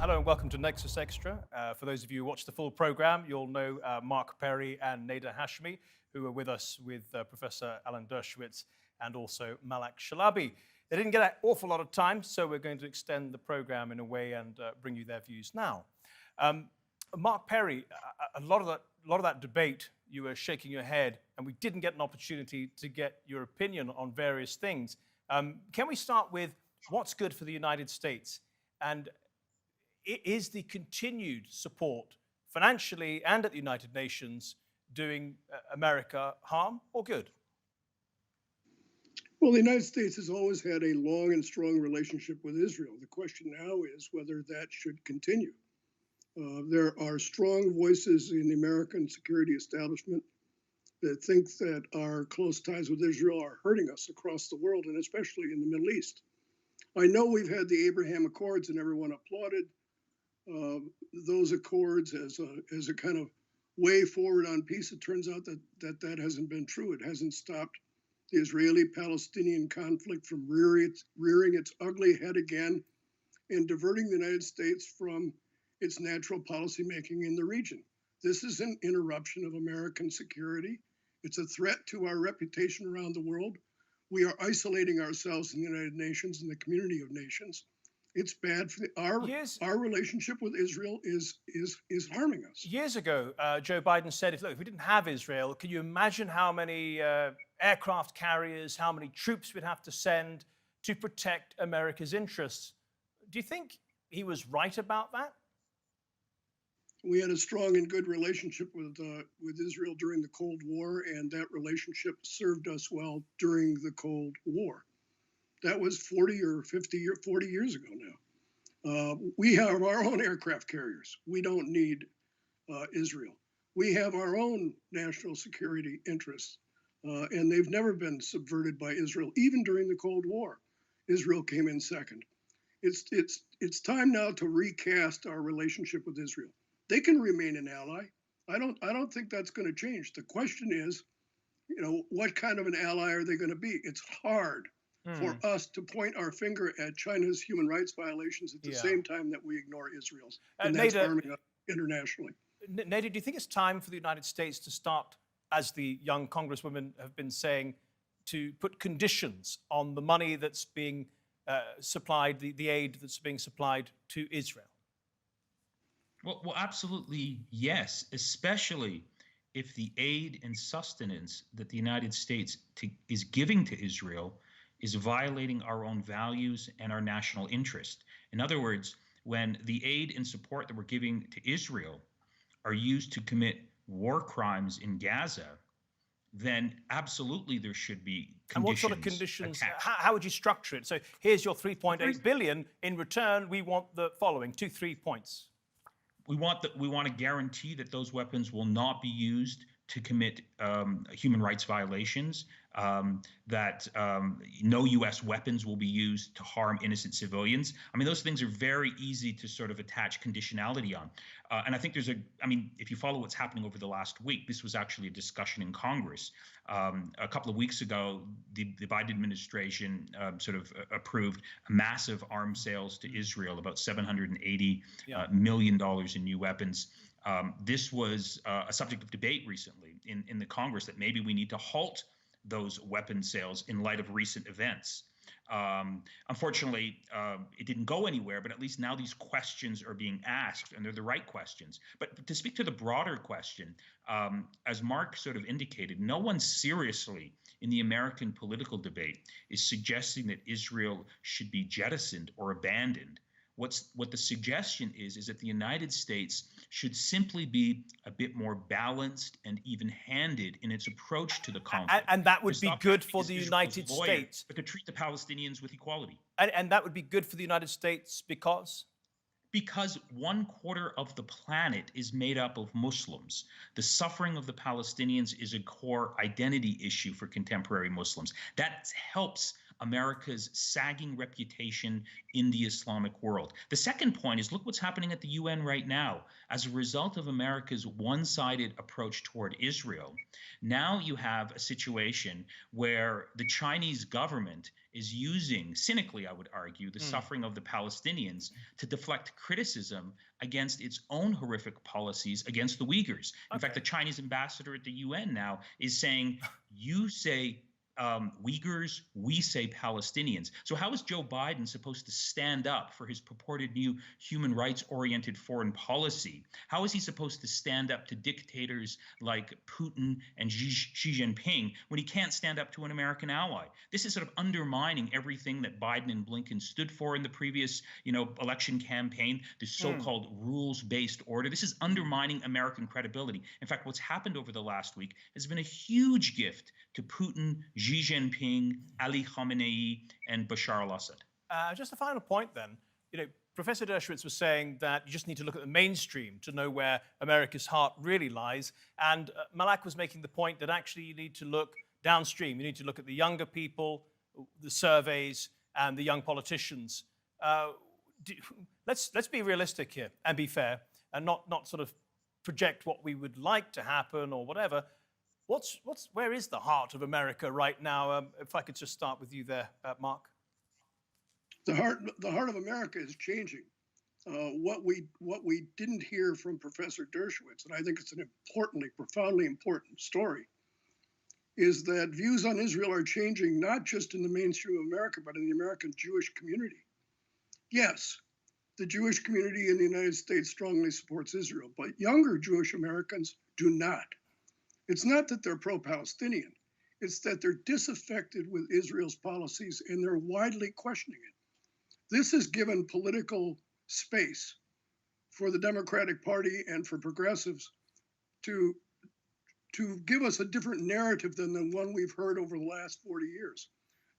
Hello and welcome to Nexus Extra. For those of you who watch the full program, you'll know Mark Perry and Neda Hashmi, who are with us with Professor Alan Dershowitz and also Malak Shalabi. They didn't get an awful lot of time, so we're going to extend the program in a way and bring you their views now. Mark Perry, a lot of that debate, you were shaking your head, and we didn't get an opportunity to get your opinion on various things. Can we start with what's good for the United States? And is the continued support financially and at the United Nations doing America harm or good? Well, the United States has always had a long and strong relationship with Israel. The question now is whether that should continue. There are strong voices in the American security establishment that think that our close ties with Israel are hurting us across the world, and especially in the Middle East. I know we've had the Abraham Accords and everyone applauded those accords as a kind of way forward on peace. It turns out that hasn't been true. It hasn't stopped the Israeli-Palestinian conflict from rearing its ugly head again and diverting the United States from its natural policymaking in the region. This is an interruption of American security. It's a threat to our reputation around the world. We are isolating ourselves in the United Nations and the community of nations. It's bad for our relationship with Israel is harming us. Years ago, Joe Biden said, if we didn't have Israel, can you imagine how many aircraft carriers, how many troops we'd have to send to protect America's interests? Do you think he was right about that? We had a strong and good relationship with Israel during the Cold War, and that relationship served us well during the Cold War. That was 40 years ago now. We have our own aircraft carriers. We don't need Israel. We have our own national security interests, and they've never been subverted by Israel, even during the Cold War. Israel came in second. It's time now to recast our relationship with Israel. They can remain an ally. I don't think that's going to change. The question is, what kind of an ally are they going to be? It's hard for us to point our finger at China's human rights violations at the same time that we ignore Israel's. And that's harming us internationally. Neda, do you think it's time for the United States to start, as the young congresswomen have been saying, to put conditions on the money that's being supplied, the aid that's being supplied to Israel? Well, absolutely yes, especially if the aid and sustenance that the United States is giving to Israel is violating our own values and our national interest. In other words, when the aid and support that we're giving to Israel are used to commit war crimes in Gaza, then absolutely there should be conditions. And what sort of conditions? How would you structure it? So here's your 3.8 billion. In return, we want the following 3 points. We want to guarantee that those weapons will not be used to commit human rights violations, that no U.S. weapons will be used to harm innocent civilians. I mean, those things are very easy to sort of attach conditionality on. And I think if you follow what's happening over the last week, this was actually a discussion in Congress. A couple of weeks ago, the Biden administration sort of approved massive arms sales to Israel, about $780 million in new weapons. This was a subject of debate recently in the Congress, that maybe we need to halt those weapon sales in light of recent events. Unfortunately, it didn't go anywhere, but at least now these questions are being asked, and they're the right questions. But to speak to the broader question, as Mark sort of indicated, no one seriously in the American political debate is suggesting that Israel should be jettisoned or abandoned. What the suggestion is that the United States should simply be a bit more balanced and even-handed in its approach to the conflict. And that would be good for the United States. But to treat the Palestinians with equality. And that would be good for the United States because? Because 1/4 of the planet is made up of Muslims. The suffering of the Palestinians is a core identity issue for contemporary Muslims. That helps America's sagging reputation in the Islamic world. The second point is, look what's happening at the UN right now. As a result of America's one-sided approach toward Israel, now you have a situation where the Chinese government is using, cynically, I would argue, the suffering of the Palestinians to deflect criticism against its own horrific policies against the Uyghurs. In fact, the Chinese ambassador at the UN now is saying, you say Uyghurs, we say Palestinians. So how is Joe Biden supposed to stand up for his purported new human rights-oriented foreign policy? How is he supposed to stand up to dictators like Putin and Xi Jinping when he can't stand up to an American ally? This is sort of undermining everything that Biden and Blinken stood for in the previous, election campaign, the so-called rules-based order. This is undermining American credibility. In fact, what's happened over the last week has been a huge gift to Putin, Xi Jinping, Ali Khamenei, and Bashar al-Assad. Just a final point then. Professor Dershowitz was saying that you just need to look at the mainstream to know where America's heart really lies. And Malak was making the point that actually you need to look downstream. You need to look at the younger people, the surveys, and the young politicians. Let's be realistic here and be fair and not sort of project what we would like to happen or whatever. Where is the heart of America right now? If I could just start with you there, Mark. The heart of America is changing. What we didn't hear from Professor Dershowitz, and I think it's an profoundly important story, is that views on Israel are changing not just in the mainstream of America, but in the American Jewish community. Yes, the Jewish community in the United States strongly supports Israel, but younger Jewish Americans do not. It's not that they're pro-Palestinian. It's that they're disaffected with Israel's policies and they're widely questioning it. This has given political space for the Democratic Party and for progressives to give us a different narrative than the one we've heard over the last 40 years.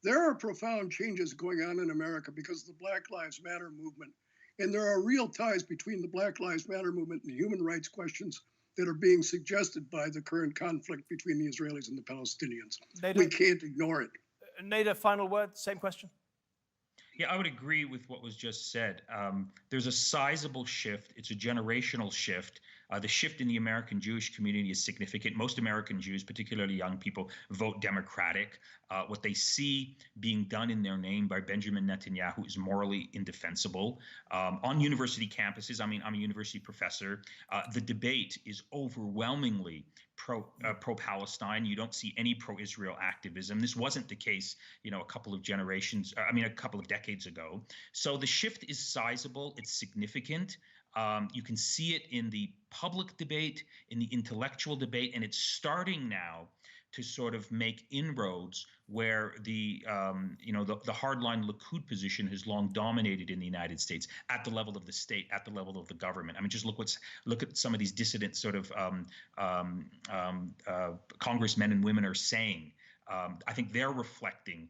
There are profound changes going on in America because of the Black Lives Matter movement. And there are real ties between the Black Lives Matter movement and the human rights questions that are being suggested by the current conflict between the Israelis and the Palestinians. We can't ignore it. Neda, final word, same question. Yeah, I would agree with what was just said. There's a sizable shift. It's a generational shift. The shift in the American Jewish community is significant. Most American Jews, particularly young people, vote Democratic. What they see being done in their name by Benjamin Netanyahu is morally indefensible. On university campuses, I'm a university professor, the debate is overwhelmingly pro-Palestine. You don't see any pro-Israel activism. This wasn't the case, a couple of decades ago. So the shift is sizable. It's significant. You can see it in the public debate, in the intellectual debate, and it's starting now to sort of make inroads where the hardline Likud position has long dominated in the United States at the level of the state, at the level of the government. I mean, just look at some of these dissident sort of congressmen and women are saying. I think they're reflecting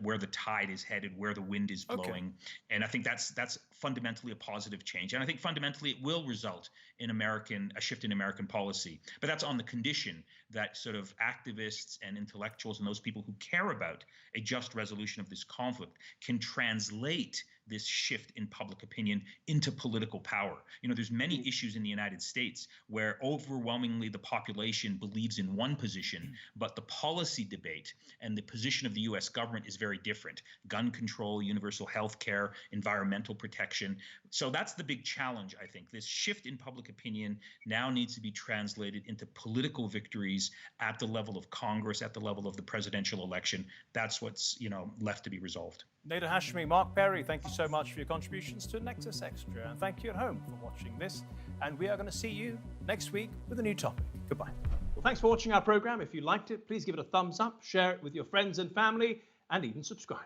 where the tide is headed, where the wind is blowing, and I think that's fundamentally a positive change. And I think fundamentally it will result in a shift in American policy. But that's on the condition that sort of activists and intellectuals and those people who care about a just resolution of this conflict can translate this shift in public opinion into political power. There's many issues in the United States where overwhelmingly the population believes in one position, but the policy debate and the position of the U.S. government is very different. Gun control, universal health care, environmental protection. So that's the big challenge, I think. This shift in public opinion now needs to be translated into political victories at the level of Congress, at the level of the presidential election. That's what's, left to be resolved. Neda Hashmi, Mark Perry, thank you so much for your contributions to Nexus Extra. And thank you at home for watching this. And we are going to see you next week with a new topic. Goodbye. Well, thanks for watching our program. If you liked it, please give it a thumbs up, share it with your friends and family, and even subscribe.